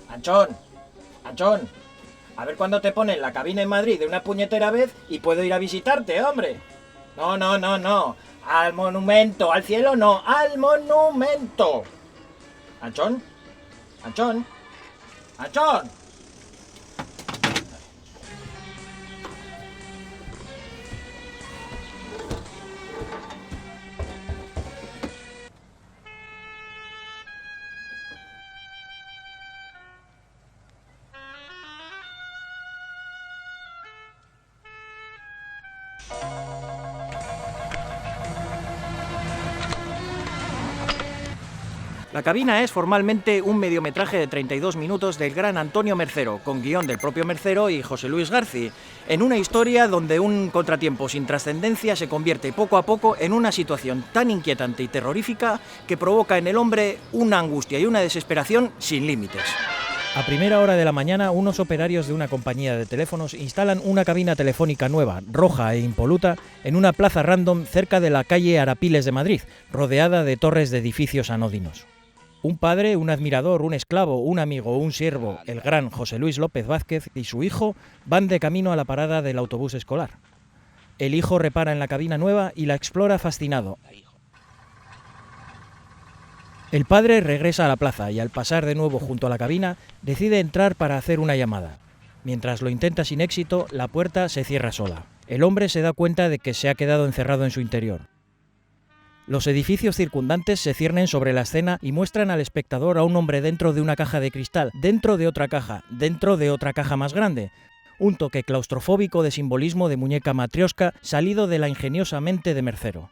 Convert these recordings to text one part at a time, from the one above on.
Anchón, Anchón, a ver cuándo te ponen la cabina en Madrid de una puñetera vez y puedo ir a visitarte, hombre. No, no, no, no. Al monumento, al cielo no, al monumento. Anchón, Anchón, Anchón. La cabina es formalmente un mediometraje de 32 minutos del gran Antonio Mercero, con guión del propio Mercero y José Luis Garci, en una historia donde un contratiempo sin trascendencia se convierte poco a poco en una situación tan inquietante y terrorífica que provoca en el hombre una angustia y una desesperación sin límites. A primera hora de la mañana, unos operarios de una compañía de teléfonos instalan una cabina telefónica nueva, roja e impoluta, en una plaza random cerca de la calle Arapiles de Madrid, rodeada de torres de edificios anodinos. Un padre, un admirador, un esclavo, un amigo, un siervo, el gran José Luis López Vázquez y su hijo van de camino a la parada del autobús escolar. El hijo repara en la cabina nueva y la explora fascinado. El padre regresa a la plaza y al pasar de nuevo junto a la cabina decide entrar para hacer una llamada. Mientras lo intenta sin éxito, la puerta se cierra sola. El hombre se da cuenta de que se ha quedado encerrado en su interior. Los edificios circundantes se ciernen sobre la escena y muestran al espectador a un hombre dentro de una caja de cristal, dentro de otra caja más grande. Un toque claustrofóbico de simbolismo de muñeca matrioska salido de la ingeniosa mente de Mercero.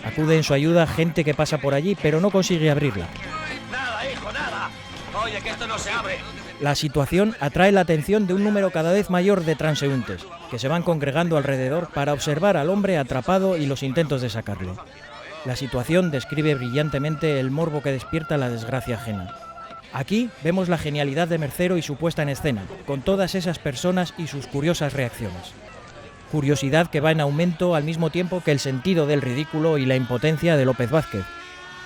Acude en su ayuda gente que pasa por allí, pero no consigue abrirla. ¡Nada, hijo, nada! Oye, que esto no se abre. La situación atrae la atención de un número cada vez mayor de transeúntes, que se van congregando alrededor para observar al hombre atrapado y los intentos de sacarle. La situación describe brillantemente el morbo que despierta la desgracia ajena. Aquí vemos la genialidad de Mercero y su puesta en escena, con todas esas personas y sus curiosas reacciones. Curiosidad que va en aumento al mismo tiempo que el sentido del ridículo y la impotencia de López Vázquez.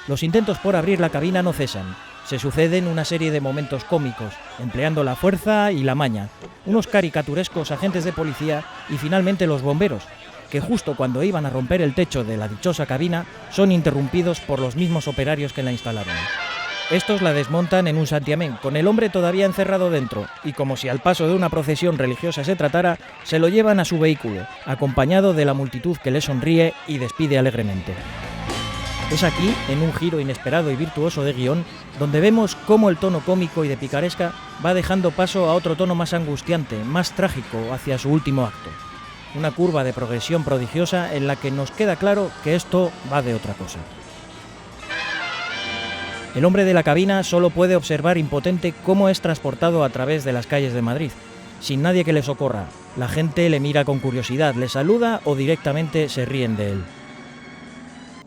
Los intentos por abrir la cabina no cesan. Se suceden una serie de momentos cómicos, empleando la fuerza y la maña, unos caricaturescos agentes de policía y finalmente los bomberos, que justo cuando iban a romper el techo de la dichosa cabina, son interrumpidos por los mismos operarios que la instalaron. Estos la desmontan en un santiamén, con el hombre todavía encerrado dentro, y como si al paso de una procesión religiosa se tratara, se lo llevan a su vehículo, acompañado de la multitud que le sonríe y despide alegremente. Es aquí, en un giro inesperado y virtuoso de guión, donde vemos cómo el tono cómico y de picaresca va dejando paso a otro tono más angustiante, más trágico hacia su último acto. Una curva de progresión prodigiosa en la que nos queda claro que esto va de otra cosa. El hombre de la cabina solo puede observar impotente cómo es transportado a través de las calles de Madrid, sin nadie que le socorra. La gente le mira con curiosidad, le saluda o directamente se ríen de él.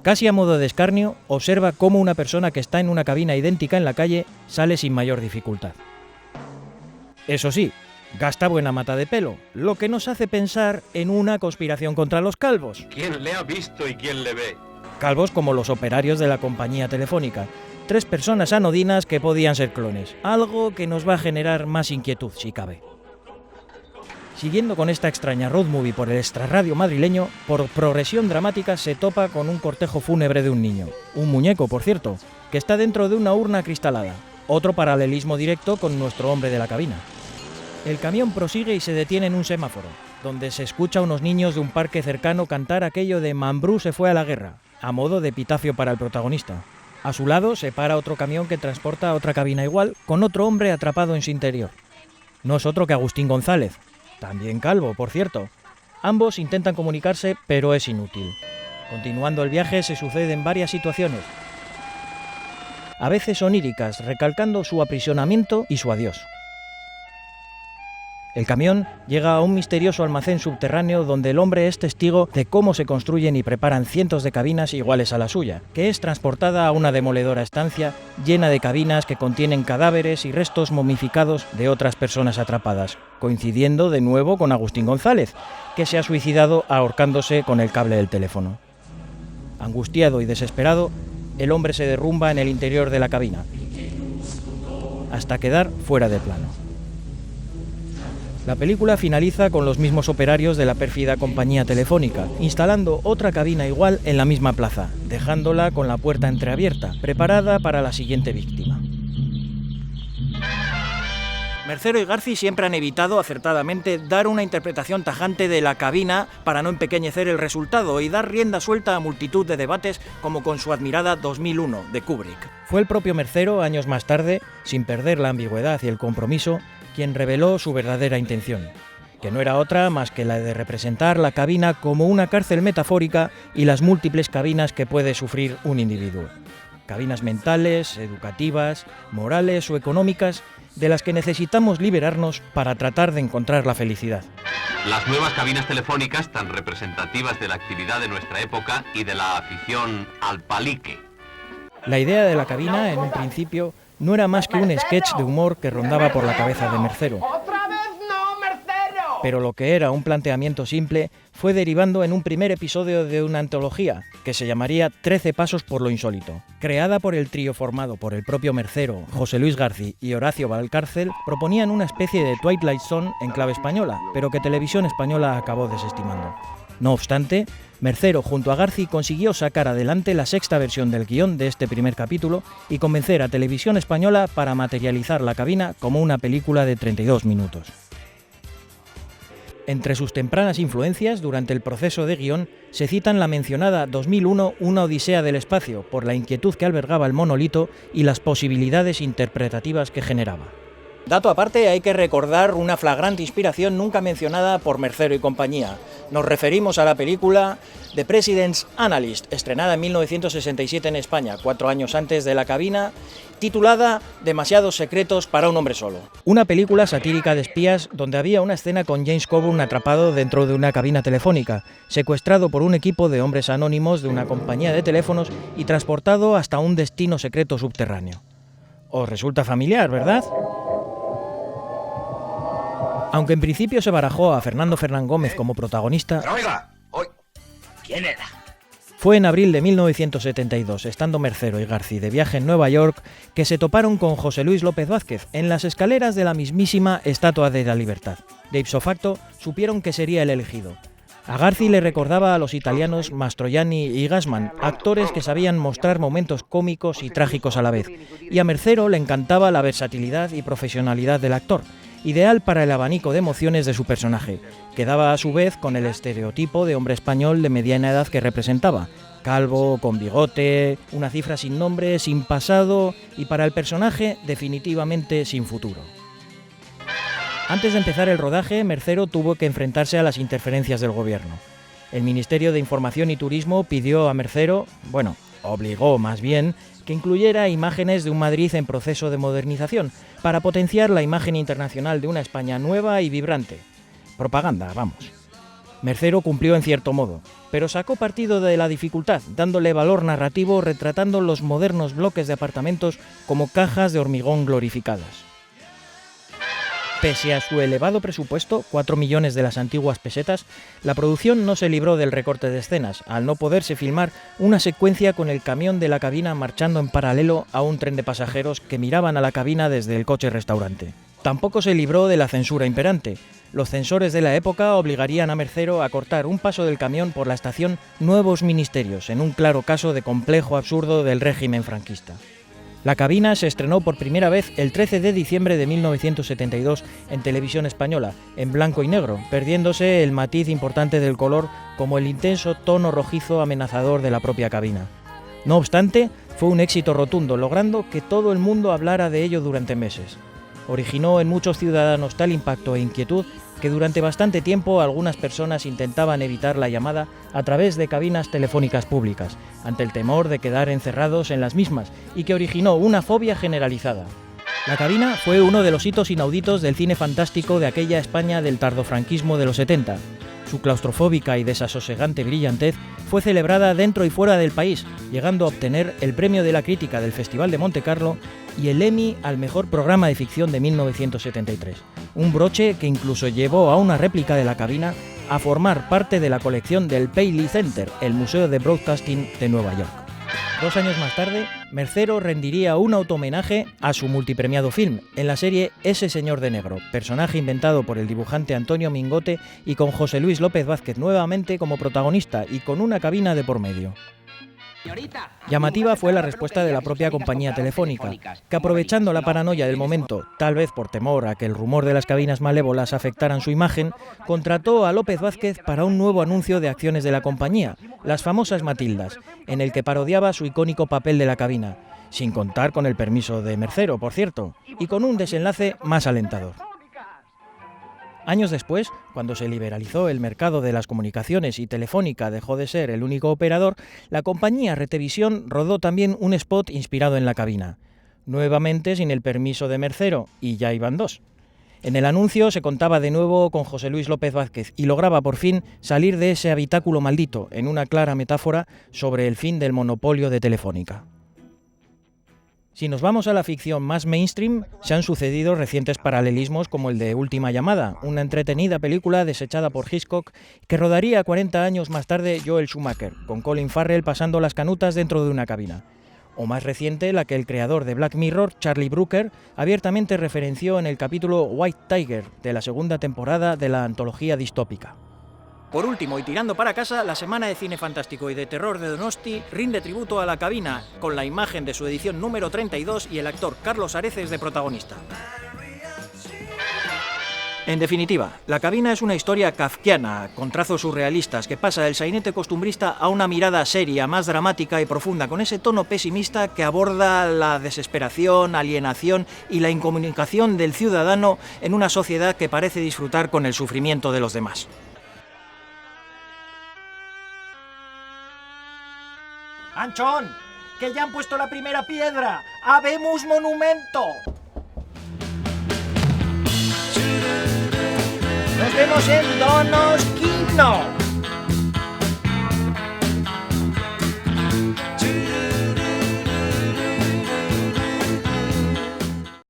Casi a modo de escarnio, observa cómo una persona que está en una cabina idéntica en la calle sale sin mayor dificultad. Eso sí, gasta buena mata de pelo, lo que nos hace pensar en una conspiración contra los calvos. ¿Quién le ha visto y quién le ve? Calvos como los operarios de la compañía telefónica. 3 personas anodinas que podían ser clones. Algo que nos va a generar más inquietud, si cabe. Siguiendo con esta extraña road movie por el extrarradio madrileño, por progresión dramática se topa con un cortejo fúnebre de un niño. Un muñeco, por cierto, que está dentro de una urna acristalada. Otro paralelismo directo con nuestro hombre de la cabina. El camión prosigue y se detiene en un semáforo, donde se escucha a unos niños de un parque cercano cantar aquello de Mambrú se fue a la guerra, a modo de epitafio para el protagonista. A su lado se para otro camión que transporta otra cabina igual, con otro hombre atrapado en su interior. No es otro que Agustín González, también calvo, por cierto. Ambos intentan comunicarse, pero es inútil. Continuando el viaje se suceden varias situaciones, a veces oníricas, recalcando su aprisionamiento y su adiós. El camión llega a un misterioso almacén subterráneo donde el hombre es testigo de cómo se construyen y preparan cientos de cabinas iguales a la suya, que es transportada a una demoledora estancia llena de cabinas que contienen cadáveres y restos momificados de otras personas atrapadas, coincidiendo de nuevo con Agustín González, que se ha suicidado ahorcándose con el cable del teléfono. Angustiado y desesperado, el hombre se derrumba en el interior de la cabina. hasta quedar fuera de plano. La película finaliza con los mismos operarios de la pérfida compañía telefónica, instalando otra cabina igual en la misma plaza, dejándola con la puerta entreabierta, preparada para la siguiente víctima. Mercero y Garci siempre han evitado acertadamente dar una interpretación tajante de la cabina para no empequeñecer el resultado y dar rienda suelta a multitud de debates como con su admirada 2001 de Kubrick. Fue el propio Mercero, años más tarde, sin perder la ambigüedad y el compromiso, quien reveló su verdadera intención, que no era otra más que la de representar la cabina como una cárcel metafórica y las múltiples cabinas que puede sufrir un individuo. Cabinas mentales, educativas, morales o económicas, de las que necesitamos liberarnos para tratar de encontrar la felicidad. Las nuevas cabinas telefónicas, tan representativas de la actividad de nuestra época y de la afición al palique. La idea de la cabina, en un principio, no era más que un sketch de humor que rondaba por la cabeza de Mercero. Pero lo que era un planteamiento simple fue derivando en un primer episodio de una antología, que se llamaría 13 pasos por lo insólito. Creada por el trío formado por el propio Mercero, José Luis Garci y Horacio Valcárcel, proponían una especie de Twilight Zone en clave española, pero que Televisión Española acabó desestimando. No obstante, Mercero junto a Garci consiguió sacar adelante la sexta versión del guión de este primer capítulo y convencer a Televisión Española para materializar la cabina como una película de 32 minutos. Entre sus tempranas influencias, durante el proceso de guión, se citan la mencionada 2001, Una odisea del espacio, por la inquietud que albergaba el monolito y las posibilidades interpretativas que generaba. Dato aparte, hay que recordar una flagrante inspiración nunca mencionada por Mercero y compañía. Nos referimos a la película The President's Analyst, estrenada en 1967 en España, 4 años antes de La cabina, titulada Demasiados secretos para un hombre solo. Una película satírica de espías donde había una escena con James Coburn atrapado dentro de una cabina telefónica, secuestrado por un equipo de hombres anónimos de una compañía de teléfonos y transportado hasta un destino secreto subterráneo. Os resulta familiar, ¿verdad? Aunque en principio se barajó a Fernando Fernán Gómez como protagonista, Pero oiga, ¿quién era? fue en abril de 1972, estando Mercero y Garci de viaje en Nueva York, que se toparon con José Luis López Vázquez en las escaleras de la mismísima Estatua de la Libertad. De ipso facto, supieron que sería el elegido. A Garci le recordaba a los italianos Mastroianni y Gassman, actores que sabían mostrar momentos cómicos y trágicos a la vez, y a Mercero le encantaba la versatilidad y profesionalidad del actor, ideal para el abanico de emociones de su personaje, que daba a su vez con el estereotipo de hombre español de mediana edad que representaba, calvo, con bigote, una cifra sin nombre, sin pasado y para el personaje definitivamente sin futuro. Antes de empezar el rodaje, Mercero tuvo que enfrentarse a las interferencias del gobierno. El Ministerio de Información y Turismo pidió a Mercero, obligó más bien, que incluyera imágenes de un Madrid en proceso de modernización, para potenciar la imagen internacional de una España nueva y vibrante. Propaganda, vamos. Mercero cumplió en cierto modo, pero sacó partido de la dificultad, dándole valor narrativo retratando los modernos bloques de apartamentos como cajas de hormigón glorificadas. Pese a su elevado presupuesto, 4 millones de las antiguas pesetas, la producción no se libró del recorte de escenas, al no poderse filmar una secuencia con el camión de la cabina marchando en paralelo a un tren de pasajeros que miraban a la cabina desde el coche-restaurante. Tampoco se libró de la censura imperante. Los censores de la época obligarían a Mercero a cortar un paso del camión por la estación Nuevos Ministerios, en un claro caso de complejo absurdo del régimen franquista. La cabina se estrenó por primera vez el 13 de diciembre de 1972 en Televisión Española, en blanco y negro, perdiéndose el matiz importante del color como el intenso tono rojizo amenazador de la propia cabina. No obstante, fue un éxito rotundo, logrando que todo el mundo hablara de ello durante meses. Originó en muchos ciudadanos tal impacto e inquietud que durante bastante tiempo algunas personas intentaban evitar la llamada a través de cabinas telefónicas públicas, ante el temor de quedar encerrados en las mismas, y que originó una fobia generalizada. La cabina fue uno de los hitos inauditos del cine fantástico de aquella España del tardofranquismo de los 70. Su claustrofóbica y desasosegante brillantez fue celebrada dentro y fuera del país, llegando a obtener el premio de la crítica del Festival de Montecarlo y el Emmy al mejor programa de ficción de 1973. Un broche que incluso llevó a una réplica de la cabina a formar parte de la colección del Paley Center, el Museo de Broadcasting de Nueva York. 2 años más tarde, Mercero rendiría un auto-homenaje a su multipremiado film, en la serie Ese señor de negro, personaje inventado por el dibujante Antonio Mingote y con José Luis López Vázquez nuevamente como protagonista y con una cabina de por medio. Llamativa fue la respuesta de la propia compañía telefónica, que aprovechando la paranoia del momento, tal vez por temor a que el rumor de las cabinas malévolas afectaran su imagen, contrató a López Vázquez para un nuevo anuncio de acciones de la compañía, las famosas Matildas, en el que parodiaba su icónico papel de la cabina, sin contar con el permiso de Mercero, por cierto, y con un desenlace más alentador. Años después, cuando se liberalizó el mercado de las comunicaciones y Telefónica dejó de ser el único operador, la compañía Retevisión rodó también un spot inspirado en la cabina, nuevamente sin el permiso de Mercero, y ya iban 2. En el anuncio se contaba de nuevo con José Luis López Vázquez y lograba por fin salir de ese habitáculo maldito, en una clara metáfora sobre el fin del monopolio de Telefónica. Si nos vamos a la ficción más mainstream, se han sucedido recientes paralelismos como el de Última llamada, una entretenida película desechada por Hitchcock que rodaría 40 años más tarde Joel Schumacher, con Colin Farrell pasando las canutas dentro de una cabina. O más reciente, la que el creador de Black Mirror, Charlie Brooker, abiertamente referenció en el capítulo White Tiger de la segunda temporada de la antología distópica. Por último, y tirando para casa, la Semana de Cine Fantástico y de Terror de Donosti rinde tributo a La Cabina, con la imagen de su edición número 32 y el actor Carlos Areces de protagonista. En definitiva, La Cabina es una historia kafkiana, con trazos surrealistas, que pasa del sainete costumbrista a una mirada seria, más dramática y profunda, con ese tono pesimista que aborda la desesperación, alienación y la incomunicación del ciudadano en una sociedad que parece disfrutar con el sufrimiento de los demás. ¡Anchón! ¡Que ya han puesto la primera piedra! ¡Habemus monumento! ¡Nos vemos en Donoskino!